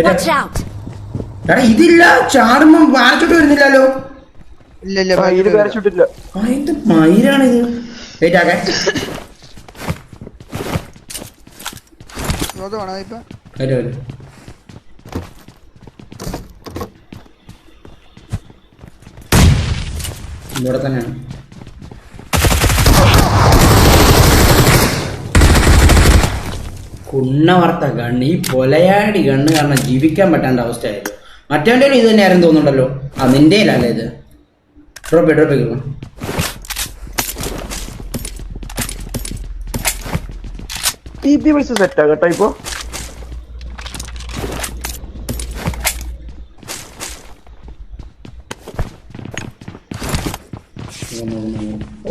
Watch out! എടാ ഇതില്ല ചാടുമ്പോ parachute വരുന്നില്ലല്ലോ. ഇല്ല പാരഷൂട്ടില്ല. എന്ത് മയിലാണിത്. വെയിറ്റ് ആക്കെ വരും. ഇവിടെ തന്നെയാണ്. കുണ്ണ വാർത്ത ഗണ്ണ്, ഈ പൊലയാടി ഗണ്ണ് കാരണം ജീവിക്കാൻ പറ്റാണ്ട അവസ്ഥയായിരുന്നു. മറ്റവൻ്റെ ഇത് തന്നെയായിരുന്നു തോന്നുന്നുണ്ടല്ലോ. ആ നിന്റെ അല്ലേ ഇത്. ഡ്രോപ്പ് ചെയ്യണം. സെറ്റാ കേട്ടോ ഇപ്പൊ.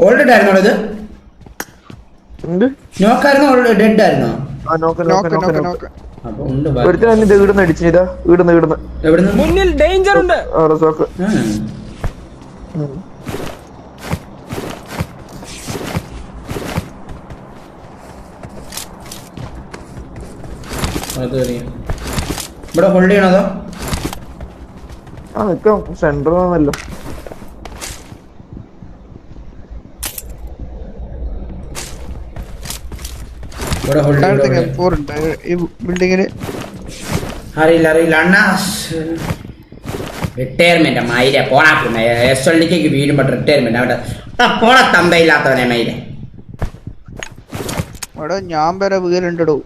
ഓൾറെഡി ആയിരുന്നോ ഇത്? നോക്കായിരുന്നോ? ഡെഡ് ആയിരുന്നോ? ഇവിടുന്ന് അടിച്ചതാ. ഇവിടുന്ന് മുന്നിൽ ഡേഞ്ചർ ഉണ്ട്. ഇവിടെ ഹോൾഡ് ചെയ്യണതോ? സെന്ററിലാണല്ലോ. അറിയില്ല അണ്ണാ. റിട്ടയർമെന്റ് മൈരെ പോണാ. എസ് എൽ ഡിക്ക് വീഴുമ്പോ റിട്ടയർമെന്റ് അവിടെ പോണ തന്തയില്ലാത്തവനെ മൈരെ. ഞാൻ വരെ വീലുണ്ടോ?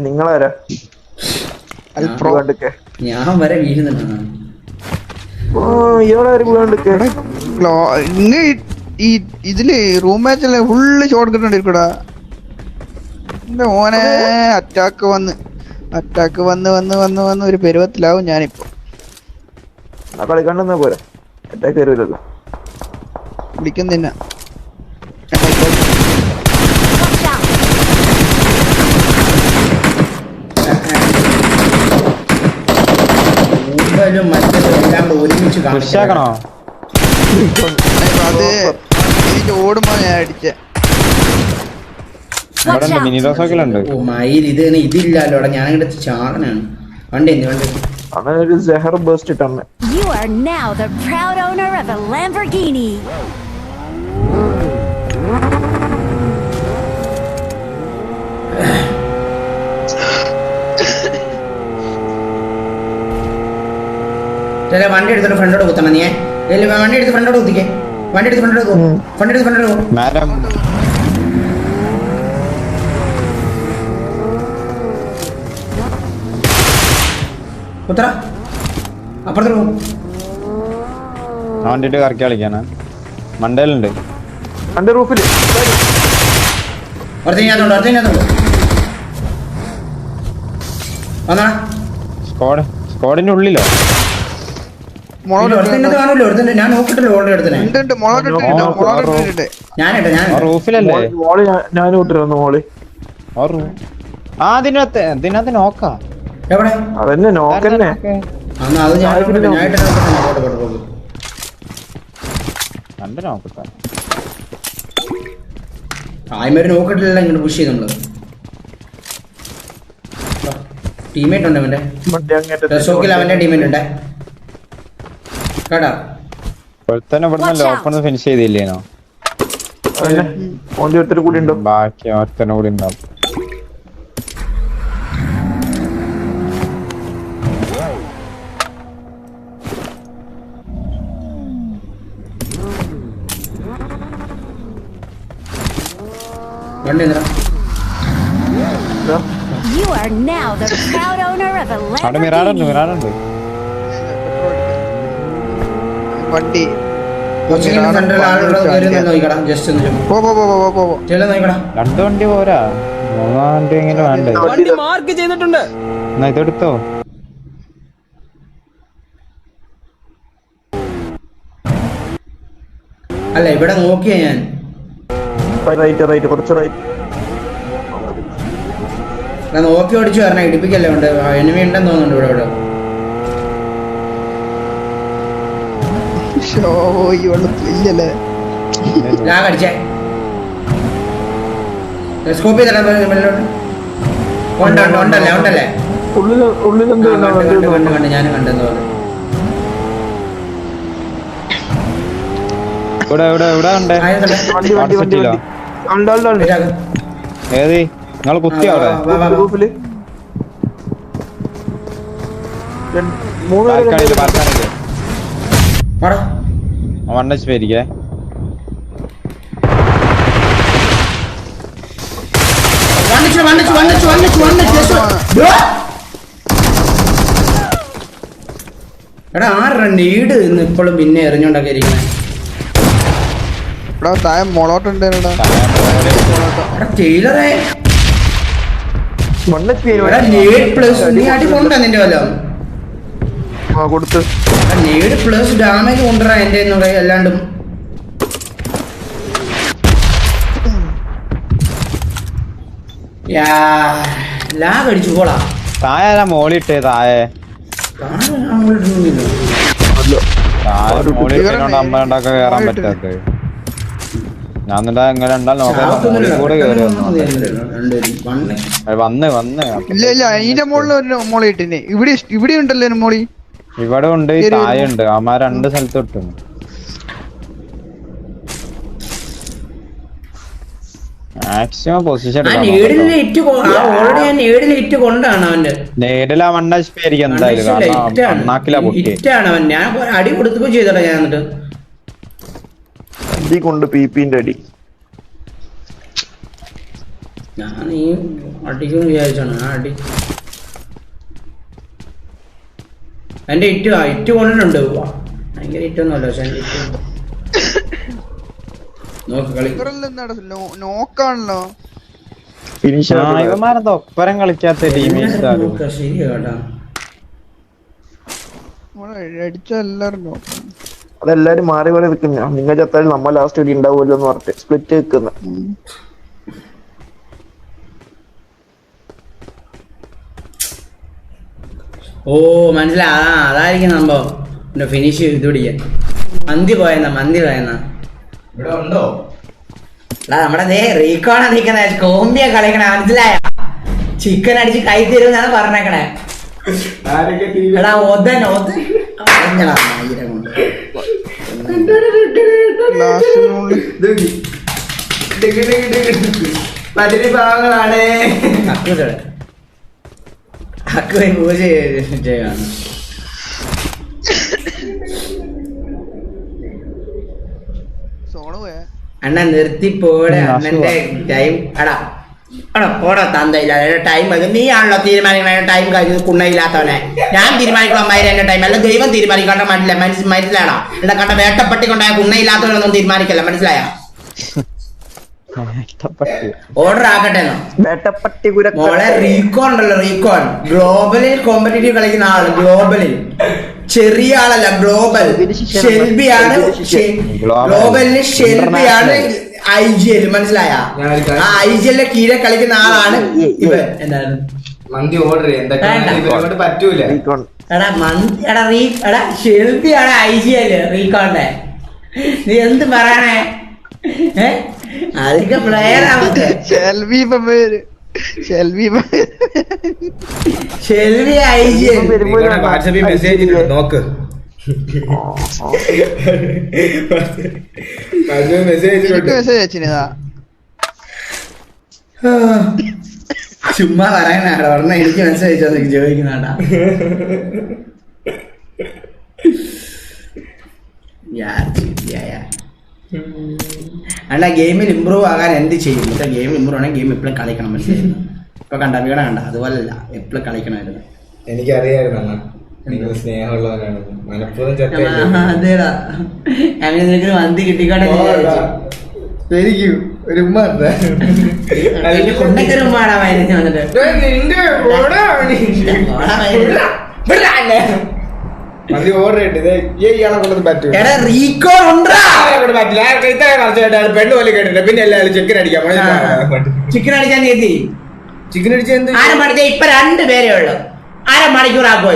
നിങ്ങളാരാ? ഞാൻ വരെ വീഴുന്നുണ്ട്. ഇതില് റൂം മാച്ചല്ലേ ഫുള്ള് ഷോട്ട് കിട്ടണ്ടിരിക്കടാ. എന്റെ മോനെ അറ്റാക്ക് വന്ന് ഒരു പരുവത്തിലാവും ഞാനിപ്പോ. കളിക്കണ്ടെന്നാ പോരാ. അറ്റാക്ക് വരുമല്ലോ. വിളിക്കുന്നില്ല. ഒരുമിച്ച് അത് ഓടുമ്പോ ഞാൻ അടിച്ച മയിൽ ഇത് ഇതില്ലല്ലോ. ഞാൻ ഇങ്ങോട്ട് ചാടനാണ്. വണ്ടി You are now the proud owner of a Lamborghini. വണ്ടി എടുത്തിട്ട് ഫ്രണ്ടോട് കുത്തണം. നീ വണ്ടി എടുത്ത് ഫ്രണ്ടോട് കുത്തിക്കേ. വണ്ടി എടുത്ത് ഫ്രണ്ടോട് കുത്തറ. അപ്പുറത്ത് പോകും. വണ്ടിട്ട് കറക്കി കളിക്കാനാ. മണ്ടയിലുണ്ട്. റൂഫില് സ്ക്വാഡിന്റെ ഉള്ളിലോ? ഞാൻ നോക്കിട്ടല്ലോ ഓൾറെഡി എടുത്തേ. റൂഫിലല്ലേ? ഞാൻ വിട്ടിരുന്നു മോളി. അതിനകത്ത് നോക്കാം. എവിടെ? അതന്നെ നോക്കന്നെ. ആയ്മര് നോക്കിട്ടില്ല. ഇങ്ങോട്ട് പുഷ് ചെയ്ത് നമ്മള്. ടീമേറ്റ് ഉണ്ട് അവന്റെ. അവന്റെ ടീമേറ്റ് ഉണ്ട് കേട്ടാ. ഓപ്പൺ ഫിനിഷ് ചെയ്തില്ലേനോ? കൂടി ഉണ്ടോ? ബാക്കി ഒരുത്തനെ കൂടി ഉണ്ടാവും. You are now the proud owner of a മിറാറുണ്ട്. വണ്ടി രണ്ട് വണ്ടി പോരാ. മൂന്നാം വണ്ടി എങ്ങനെ വേണ്ടേ? വണ്ടി മാർക്ക് ചെയ്തിട്ടുണ്ട്. എന്നാ ഇതെടുത്തോ. അല്ല ഇവിടെ നോക്കിയാ ഞാൻ. റൈറ്റ് കുറച്ച് റൈറ്റ് നോക്കി ഓടിച്ചു പറഞ്ഞ ഇടിപ്പിക്കല്ലേ ഉണ്ട്. എനിമി ഉണ്ടെന്ന് തോന്നുന്നുണ്ട് ഇവിടെ. അടിച്ചേ സ്കോപ്പ് ചെയ്തല്ലേ. ഉണ്ടല്ലേ കണ്ട് ഞാനും കണ്ടെന്ന് പറഞ്ഞു. ഇവിടെ ഉണ്ട് വാട്ടർ സിറ്റിയിലോ ഏത് നിങ്ങൾ കുത്തി അവിടെ ബാൽക്കണിയില് വണ്ണച്ച് പേരിക്കേ എടാ 6 നീട് ഇന്ന് ഇപ്പോഴും പിന്നെ എറിഞ്ഞോണ്ടൊക്കെ ഇരിക്കണേ. ഇവിടെ താഴെ മുളോട്ടുണ്ടായിരുന്നടാ. ടൈലറേ നീഡ് പ്ലസ് നീ അടി കൊണ്ടാ നിന്റെ വല്ലതും കൊടുത്ത് നീഡ് പ്ലസ് ഡാമേജ് കൊണ്ടുവരാ എന്റെ അല്ലാണ്ടും ലാഗ് അടിച്ചു പോളാ. താഴെ മോളിട്ടേ താഴെ മോളിട്ടോണ്ട് അമ്മണ്ടൊക്കെ കേറാൻ പറ്റാത്ത ഞാൻ എന്നിട്ടാ ഇങ്ങനെ ഉണ്ടാൽ നോക്കാം കൂടെ കേറി വന്ന് ഇല്ല അതിന്റെ മുകളിൽ മോളി ഇട്ടിന്. ഇവിടെ ഉണ്ടല്ലോ മോളി. ഇവിടെ ഉണ്ട് താഴെ ഉണ്ട് അമ്മ 2 സ്ഥലത്ത് ഇട്ടു. മാക്സിമം പൊസിഷൻ കൊണ്ടാണ് അവന്റെ നേരിലാ മണ്ണായിരിക്കും എന്തായാലും അണ്ണാക്കിലാ പൊട്ടി അവൻ. ഞാൻ അടി കൊടുക്കുകയും ചെയ്തടാ ഞാൻ. എന്നിട്ട് അടി കൊണ്ട് പിപിന്റെ അടി ഞാൻ ഈ അടിക്കും വിചാരിച്ചാണ് ആ അടി. എന്റെ ഇറ്റ് കൊണ്ടിട്ടുണ്ട്. ഭയങ്കര ഇറ്റൊന്നുമല്ല പക്ഷെ എന്റെ ഇറ്റ് നോക്ക് കളി നോക്കാണല്ലോ. ഇവന്മാരെന്താ ഒപ്പരം കളിക്കാത്ത ടീമേഴ്സ് ശരിയാ കേട്ടാ. അടിച്ച എല്ലാരും നോക്കാം. അതെല്ലാരും മാറി മാറി നിൽക്കുന്ന നിങ്ങൾ ചത്താലും നമ്മ ലാസ്റ്റ് അടി ഉണ്ടാവുമല്ലോ എന്ന് പറഞ്ഞിട്ട് സ്പ്ലിറ്റ് നിൽക്കുന്ന ഓ മനസ്സിലാ. അതായിരിക്കും സംഭവം. പിന്നെ ഫിനിഷ് ഇത് പിടിക്കാൻ മന്തി പോയെന്നാ ഇവിടെ ഉണ്ടോ? നമ്മുടെ റീക്കോണ നിൽക്കുന്ന കോമ്പിയ കളിക്കണ മനസ്സിലായ. ചിക്കൻ അടിച്ച് കൈ തരുമെന്നാണ് പറഞ്ഞേക്കണേ. എടാ ഒതഞ്ഞടാ ആയിരം കൊണ്ട് പാവങ്ങളാണ്. അക്കുവെ പൂജ ചെയ്യാണ്. അണ്ണ നിർത്തി പോടെ അണ്ണന്റെ ടൈം. എടാ പോടാ തന്തയില്ല ടൈം. നീ ആണല്ലോ തീരുമാനിക്കണ ടൈം കഴിഞ്ഞത് കുണ്ണയില്ലാത്തവനെ. ഞാൻ തീരുമാനിക്കണം അമ്മായിരം എന്റെ ടൈം അല്ല ദൈവം തീരുമാനിക്കണ്ട. മനസ്സിലാണോ? എടാ കണ്ട വേട്ടപ്പെട്ടി കൊണ്ടായ കുണ്ണയില്ലാത്തവനൊന്നും തീരുമാനിക്കല്ല. മനസ്സിലായ? ഓർഡർ ആക്കട്ടെ മോളെ. റീകോൺ ഉണ്ടല്ലോ റീകോൺ ഗ്ലോബലിൽ കോമ്പറ്റീറ്റീവ് കളിക്കുന്ന ആള്. ഗ്ലോബലിൽ ചെറിയ ആളല്ല ഗ്ലോബൽ. ഷെൽബിയാണ് ഗ്ലോബലിന്. ഷെൽബിയാണ് IGL. മനസ്സിലായ? ആ IGL-ന്റെ കീഴെ കളിക്കുന്ന ആളാണ് ഇവൻ. എന്താണ് മന്തി ഓർഡർ ചെയ്യാൻ പറ്റൂല. എടാ ഷെൽബിയാണ് IGL റീകോണിന്റെ. നീ എന്ത് പറയണേ? അതൊക്കെ പ്ലെയർ ഷെൽബി IGL വാട്സാപ്പിൽ മെസ്സേജ് നോക്ക്. ചുമ്മാ പറയാനാടാ പറഞ്ഞ എനിക്ക് മെസ്സേജ് അയച്ചോ ചോദിക്കുന്നാടാ. അല്ല ഗെയിമിൽ ഇമ്പ്രൂവ് ആകാൻ എന്ത് ചെയ്യും? ഗെയിം ഇമ്പ്രൂവ് ആണെങ്കിൽ ഗെയിം എപ്പോഴും കളിക്കണം. മനസ്സിലായിരുന്നു? ഇപ്പൊ കണ്ട വീണ കണ്ട അതുപോലല്ല എപ്പോഴും കളിക്കണമായിരുന്നു. എനിക്കറിയായിരുന്നു സ്നേഹമുള്ളവരാണ്. മനഃപൂർവ്വം അതേടാ അങ്ങനെ നിനക്ക് മന്തി കിട്ടിക്കോട്ടെ. ശരിക്കും ഒരു ഉമ്മ കൊണ്ടൊക്കെ ഒരു ഉമ്മാടാ വയനത്തിന് വന്നിട്ട്. മന്തി ഓർഡർ ചെയ്തിട്ട് ഇയാളെ കൊണ്ടൊന്നും പറ്റൂല. പെണ്ണ് പോലെ കേട്ടില്ല. പിന്നെ എല്ലാവരും ചിക്കൻ അടിക്കാൻ ചിക്കൻ അടിച്ചാൽ നീ എത്തി. ചിക്കൻ അടിച്ചാൽ അരമണിക്കൂർ ഇപ്പൊ 2 പേരേ ഉള്ളു. അരമണിക്കൂർ ആക്കുമോ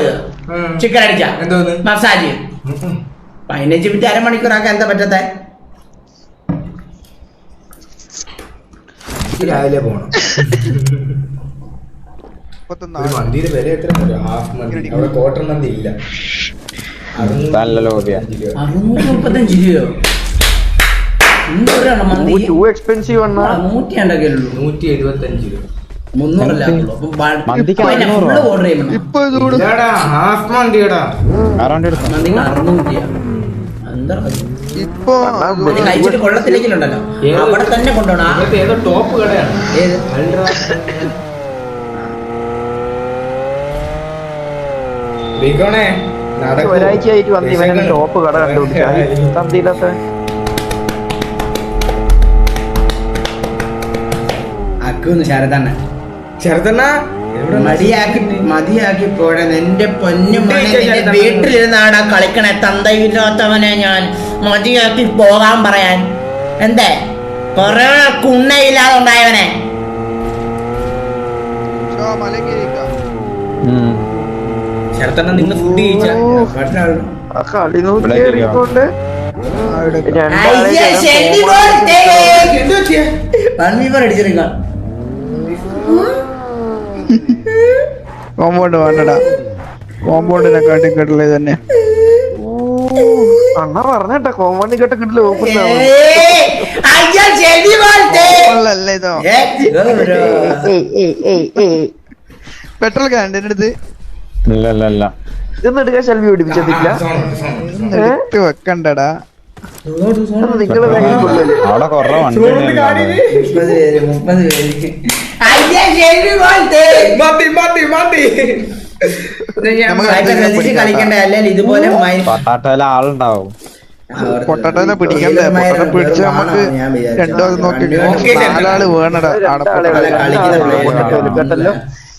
ചിക്കൻ അടിച്ചാ? എന്തോന്ന് മസാജ് 15 മിനിറ്റ് അരമണിക്കൂർ ആക്കാൻ എന്താ പറ്റത്തെ? രാവിലെ പോണം. ഒരു മന്തിയുടെ വില എത്ര ഹാഫ് മന്തി അവിടെ ക്വാർട്ടർ മന്തി ഇല്ല നല്ല ലോബിയാ 635 രൂപയോ ടു എക്സ്പെൻസീവ് ആണ്. 175 രൂപ 300 മന്തിക്ക് 600 ഓർഡർ ചെയ്യണം. ഇപ്പൊ ഇത് കൂടെ ഹാഫ് മന്തിയടാ ആരാണ്ട് എടുത്തോ മന്തിക്ക് 600 എന്താ ഇപ്പൊ ഇത് കഴിച്ചിട്ട് കൊള്ളത്തിലേക്കിലുണ്ടല്ലോ അവിടെ തന്നെ കൊണ്ടുപോകണം. ഇവിടുത്തെ ഏതോ ടോപ്പ് കടയാണ് ഏത് ബിഗോണേ ഒരാഴ്ചയായിട്ട് വന്ന് ഇവനെ ടോപ്പ് കട കണ്ടുപിടിച്ചാൽ തന്തിയില്ലാത്ത അക്കൊന്ന് ശരതണ്ണ ചെറുതണ്ണ മതിയാക്കി പോടെ എന്റെ പൊന്നു വീട്ടിലിരുന്നാടാ കളിക്കണേ തന്തയില്ലാത്തവനെ ഞാൻ മതിയാക്കി പോകാൻ പറയാൻ എന്തേ കൊറേ കുണ്ണയില്ലാതെ ഉണ്ടായവനെ ചെറുതണ്ണ നിങ്ങൾ ഫുഡ് കഴിച്ചാ ആ കളി നോക്കിക്കൊണ്ട് അടിച്ചെടുക്കാം കോമ്പൗണ്ട് വേണ്ടടാ, കോമ്പൗണ്ടിനെ കാട്ടി കേട്ടില്ലേ തന്നെ. അണ്ണ പറഞ്ഞേട്ടാ കോമ്പൗണ്ട് കേട്ട കിട്ടില്ല അല്ലേ ഇതോ പെട്രോൾ ക്യാൻ്റെ അടുത്ത് ഇല്ല ഇതൊന്നും എടുക്കാൻ ശെൽവി പിടിപ്പിച്ചിട്ടില്ല. ഇട്ട് വെക്കണ്ടടാ. നിങ്ങള് അവിടെ കൊറേ വണ്ടി 30 കളിക്കണ്ട അല്ലെങ്കിൽ ഇതുപോലെ പത്താട്ടയിലെ ആളുണ്ടാവും. പൊട്ടട്ടനെ പിടിക്കണ്ടേ? പൊട്ടനെ പിടിച്ച് നമുക്ക് രണ്ടു നോക്കി 4 ആള് വേണടാ. കേട്ടല്ലോ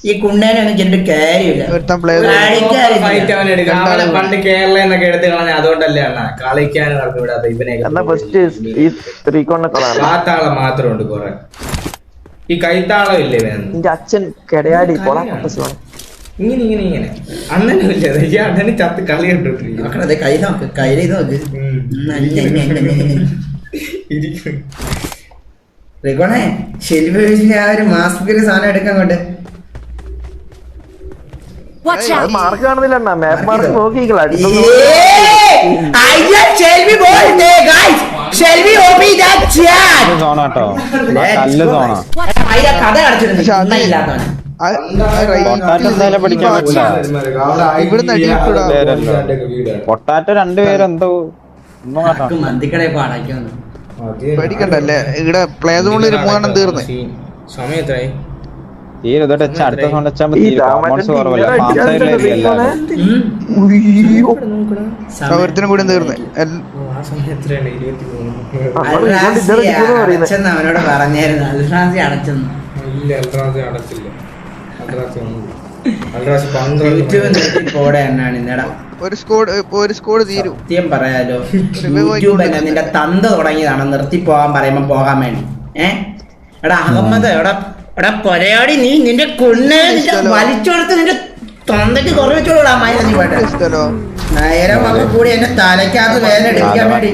ഈ കുണ്ടേനൊന്നും ചെറിയ കാര്യമില്ല. ഒരുത്തൻ പ്ലെയർ പണ്ട് കേരള എന്നൊക്കെ എടുത്ത് കളഞ്ഞ അതുകൊണ്ടല്ലേ അണ്ണ കളിക്കാൻ വിടാത്ത ഇവനെ എന്നാ ഫസ്റ്റ് ഈ റീകോണിനെ കളാണ്. താളം മാത്രം ഉണ്ട് കൊറേ. ഈ കൈത്താളം ഇല്ലേ വേണം എന്റെ അച്ഛൻ കിടയാടി പോളാ ഇങ്ങനെ അണ്ണനും ഇല്ലേ ഈ അണ്ണന് ചത്ത് കളി കണ്ടിട്ടിരിക്കും. കൈ നോക്ക്, കയ്യിൽ നോക്ക്. റിക്കോണേ ശരി ആ ഒരു മാസ്കിന്റെ സാധനം എടുക്കാൻ കൊണ്ട് Watch out! മാർക്ക് കാണുന്നില്ല അണ്ണാ. മാപ്പ് മാർക്ക് നോക്കിക്കളാ. സോണാട്ടോ കല്ല് സോണ. കഥ അടച്ചിരുന്നു പൊട്ടാറ്റോ എന്തായാലും പഠിക്കാൻ പറ്റില്ല. ഇവിടുന്ന് അടിയിൽപ്പെടാ. പൊട്ടാറ്റോ 2 പേരെന്തോ ഒന്നും കാട്ടാ. മന്തിക്കടയിൽ പാടാക്കുന്നു. പേടിക്കണ്ടല്ലേ, ഇവിടെ പ്ലേ സോണിൽ 3 തീർന്ന്. സമയം എത്രയായി? തീരെ ഇതോട്ട് വെച്ചാൽ അടുത്ത സോണ്ട് വെച്ചാൽ കോമേഴ്സ് കുറവല്ല. ഫാം സൈഡിലായിരിക്കും ഒരുത്തിനും കൂടി തീർന്ന്. ആ സമയം എത്രയാണ്? 23 അവനോട് പറഞ്ഞായിരുന്നു. അൽഫാൻസി അടച്ചെന്ന് ഇല്ല, അൽറാസി അടച്ചില്ല. അൽറാസി 12 യൂട്യൂബ് നിർത്തി പോടെ എന്നാണ് ഇന്നടാ. ഒരു സ്കോഡ് തീരും. സത്യം പറയാലോ, യൂട്യൂബ് തന്നെ നിന്റെ തന്ത തുടങ്ങിയതാണ് നിർത്തി പോകാൻ പറയുമ്പോ പോകാൻ വേണ്ടി. എടാ അഹമ്മദ്, എടാ പൊരയാടി, നീ നിന്റെ കുണ്ണെ വലിച്ചെടുത്ത് നിന്റെ തൊണ്ടയ്ക്ക് കുറവ് വെച്ചോളാ. മൈനസ് പോട്ടെ നേരം ഒക്കെ കൂടി എന്റെ തലക്കകത്ത് വേദന എടുക്കാൻ വേണ്ടി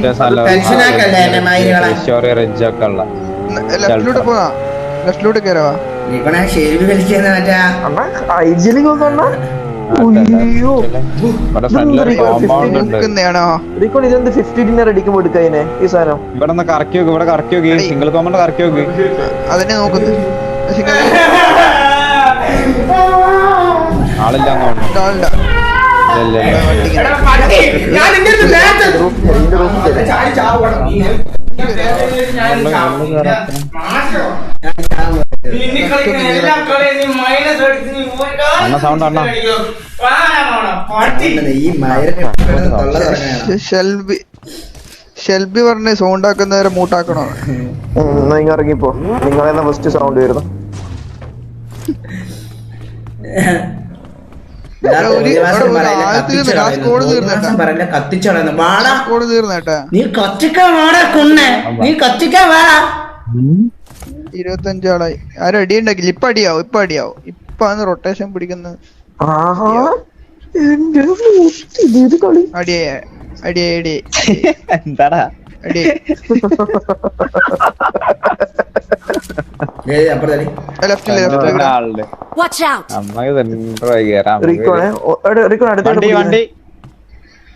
ടെൻഷനാക്കല്ലേ എന്റെ മൈനുകളെ. ലെഫ്റ്റിലോട്ട് പോവാ, ലെഫ്റ്റിലോട്ട് കയറാ. നീക്കണേ ഷെരിവ് കളിക്കുന്ന മറ്റാ ഇതെന്ത് 50 ഡിന്നർ അടിക്കുമ്പോ എടുക്കാതിനെ ഈ സാധനം. ഇവിടെ കറക്കി നോക്ക്, ഇവിടെ കറക്കി നോക്കി, സിംഗിൾ കോമന്റ് കറക്കി നോക്ക്. അതിനെ നോക്കുന്നു. ആളില്ല ആളില്ല. അണ്ണ സൗണ്ട് അണ്ണ ഈ ഷെൽബി പറഞ്ഞ് സൗണ്ട് ആക്കുന്നവരെ മൂട്ടാക്കണോ? നിങ്ങൾ ഇറങ്ങിപ്പോ, നിങ്ങളെന്നാ ഫസ്റ്റ് സൗണ്ട് വരുന്നു. നീ കത്തിക്കാൻ വാടാ കുണ്ണെ, നീ കത്തിക്കാൻ വാടാ. 25 ആളായി. ആരും അടി ഉണ്ടാക്കില്ല. ഇപ്പൊ അടിയാവും. ഇപ്പാണ് റൊട്ടേഷൻ പിടിക്കുന്നത്. അടിയായി. എന്താടാ എടി അപ്പുറത്തടി ലെഫ്റ്റില് ലെഫ്റ്റില് ആളുണ്ട് Watch out! നമ്മക്ക് സെന്ററായി കേറാം റിക്കോണേ റിക്കോൺ വണ്ടി വണ്ടി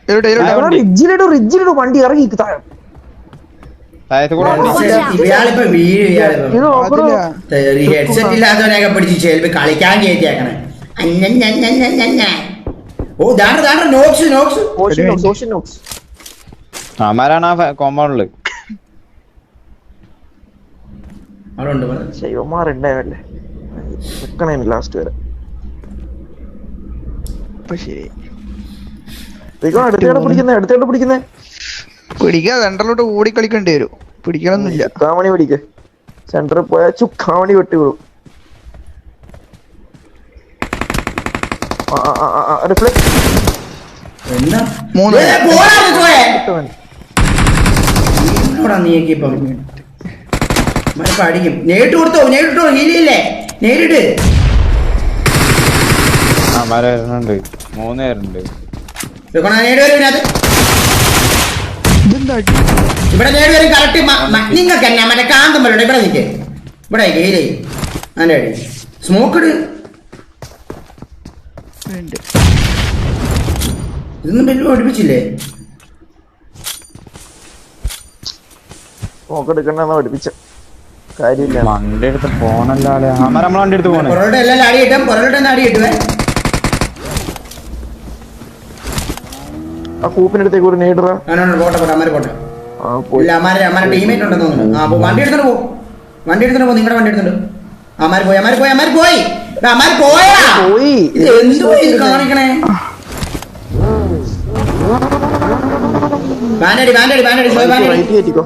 എവിടെ റിജിലിടു വണ്ടി ഇറങ്ങി താഴെ താഴത്ത് കൂടെ വണ്ടി ഇയാളിപ്പോ വീഴും ഇയാളിപ്പോ ഇത് നോക്കണോ ഹെഡ്സെറ്റ് ഇല്ലാത്തവനെയൊക്കെ പിടിച്ച് ചെലപ്പോ കളിക്കാൻ കയറ്റിയാക്കണേ ഓ ദാണ്ട നോക്സ് നോക്സ് സോഷ്യൽ നോക്സ് അമാരാണ് ആ കോമ്പൗണ്ടില് അവിടെ ഉണ്ട് ശൈവന്മാരുണ്ടായല്ലേ നിക്കണേ ലാസ്റ്റ് വരെ ഇപ്പൊ ശരി റിക്കോൺ അടുത്തോട്ട് പിടിക്കുന്നേ പിടിക്കാ സെന്ററിലോട്ട് ഓടി കളിക്കേണ്ടി വരും പിടിക്കണമെന്നില്ല ചുക്കാമണി പിടിക്ക് സെന്ററിൽ പോയാൽ ചുക്കാമണി വെട്ടി വിടും റിഫ്ലക്ട് എന്താ മൂന്ന്. നീക്കിപ്പം അടിക്കും നേരിട്ട് കൊടുത്തോ ഹീലില്ലേ നേരിട്ട് അമാര വരുന്നുണ്ട് 3 പേരുണ്ട് നേട് വരും ഇതിനകത്ത് ഇവിടെ നേട് വരും കറക്റ്റ് നിങ്ങൾക്ക് എന്നാ മറ്റേ കാന്തം വരണ്ട ഇവിടെ നിൽക്കേ ഇവിടെ ഹീലേ അതിന്റെ അടി സ്മോക്ക് ഇട് ഇതൊന്നും വലിയ പഠിപ്പിച്ചില്ലേ നോക്കെടുക്കണ്ടെന്നാ പഠിപ്പിച്ച കാര്യമില്ല വണ്ടി എടുത്ത് പോണല്ലോ അമാര നമ്മളെ വണ്ടി എടുത്ത് പോണേ പൊറോട്ട എല്ലാം അടി കിട്ടും പൊറോട്ട അടി കിട്ടുവേ ആ കൂപ്പിനടുത്തേക്ക് ഒരു നേടറാ പോട്ടെ അമ്മാര് പോട്ടെ ഇല്ല അമ്മാരെ ടീമേറ്റ് ഉണ്ടെന്ന് തോന്നുന്നു ആ വണ്ടി എടുത്തോണ്ട് പോ നിങ്ങളുടെ വണ്ടി എടുത്തോണ്ട് അമ്മാര് പോയി പോയാ ഇത് എന്തോ ഇത് കാണിക്കണേ ബാൻഡടി റൈറ്റ് കയറ്റിക്കോ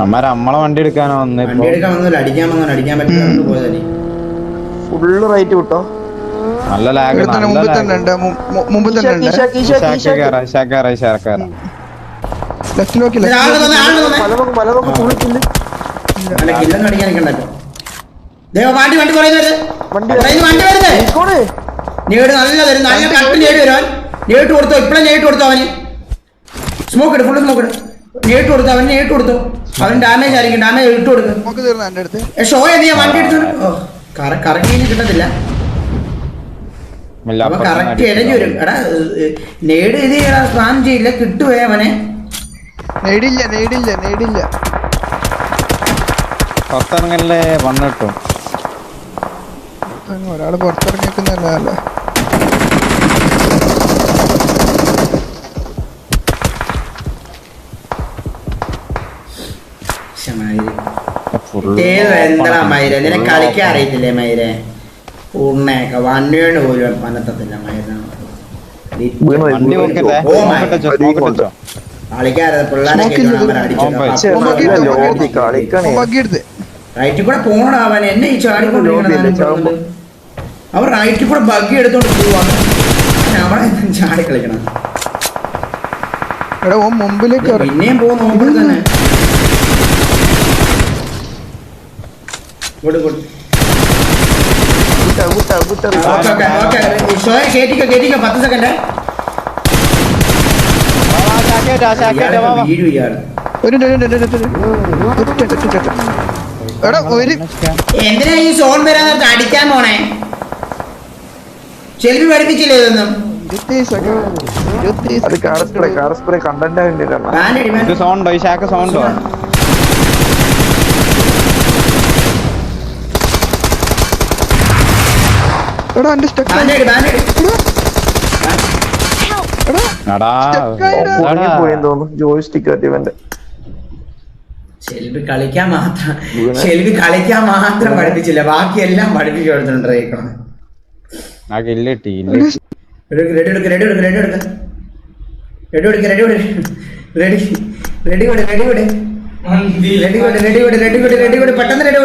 അമാര നമ്മളെ വണ്ടി എടുക്കാനോ വന്നേ വണ്ടി എടുക്കാൻ വന്നില്ല അടിക്കാൻ പറ്റില്ല പോയതല്ലേ ഫുള്ള് റൈറ്റ് വിട്ടോ നല്ല ലാഗ് മുമ്പിൽ തന്നെ ഉണ്ട് മുമ്പിൽ തന്നെ ഉണ്ട് ലെഫ്റ്റ് നോക്കില്ല പലതൊക്കെ ഫുള്ളിക്കില്ല അല്ല കില്ലെന്ന് അടിക്കാൻ നിൽക്കണ്ടോ വണ്ടി പറയുന്നത് വണ്ടി വരുന്നത് നേട് നല്ല കട്ട് നേട് വരുവാൻ നേട്ട് കൊടുത്തോ ഇപ്പഴേ നേട്ട് കൊടുത്തോ അവന് സ്മോക്ക് ഇട് ഫുള്ള് സ്മോക്ക് ഇട് നേട്ട് കൊടുത്തോ അവൻ ഡാമേജ് ആയിരിക്കും ഡാമേജ് ഇട്ട് കൊടുക്കും നോക്ക് തീർന്നു എന്റെ അടുത്ത് ഷോ നീ വണ്ടി എടുത്തു കറക്റ്റ് കിട്ടത്തില്ല അപ്പൊ കറക്റ്റ് ഇടഞ്ഞു വരും എടാ നേട് ഇത് സ്പാം ചെയ്യില്ല കിട്ടുവേ അവനെ നേടില്ല പുറത്തിറങ്ങല്ലേ വണ്ണ് കിട്ടും ഒരാള് പുറത്തിറങ്ങിക്കുന്നല്ല എന്താ മൈര നിന്നെ കളിക്കാൻ അറിയത്തില്ലേ മൈരെ പൂർണ്ണയൊക്കെ വണ്ടിയോട് പോലും പനത്തത്തില്ല വണ്ടി നോക്കട്ടെ കളിക്കാറ് പിള്ളേരൊക്കെ റൈറ്റിൽ കൂടെ പോണടാ അവൻ എന്നെ ഈ ചാടിക്കൊണ്ടിരിക്കണ അവർ റൈറ്റിൽ കൂടെ ബഗ്ഗി എടുത്തോണ്ട് പോവാണ് അവിടെ ചാടി കളിക്കണം എടാ ഓ മുമ്പിലേക്ക് പിന്നെയും പോകും നോക്കുമ്പോൾ തന്നെ കേട്ടിക്കോ 10 സെക്കൻഡ് വീഴും ഇയാള് എടാ ഒരു എന്തിനാ ഈ സോൺ വരാൻ നേരത്തെ അടിക്കാൻ പോണേ ചെലവ് പഠിപ്പിച്ചില്ലേ ഇതൊന്നും അത് കാർ സ്പ്രേ കണ്ടന്റ് വേണ്ടിട്ടാണ് ഇത് സൗണ്ടോ ഈ ഷാക്ക് സൗണ്ടോ എടാ എന്റെ സ്റ്റക്ക് പോയെന്ന് തോന്നുന്നു ജോയിസ്റ്റിക് ഇവന്റെ ഷെൽബി കളിക്കാൻ മാത്രം പഠിപ്പിച്ചില്ല ബാക്കി എല്ലാം പഠിപ്പിച്ചു കൊടുത്തിട്ടുണ്ട് ആ കില്ല് കിട്ടി പെട്ടെന്ന് റെഡി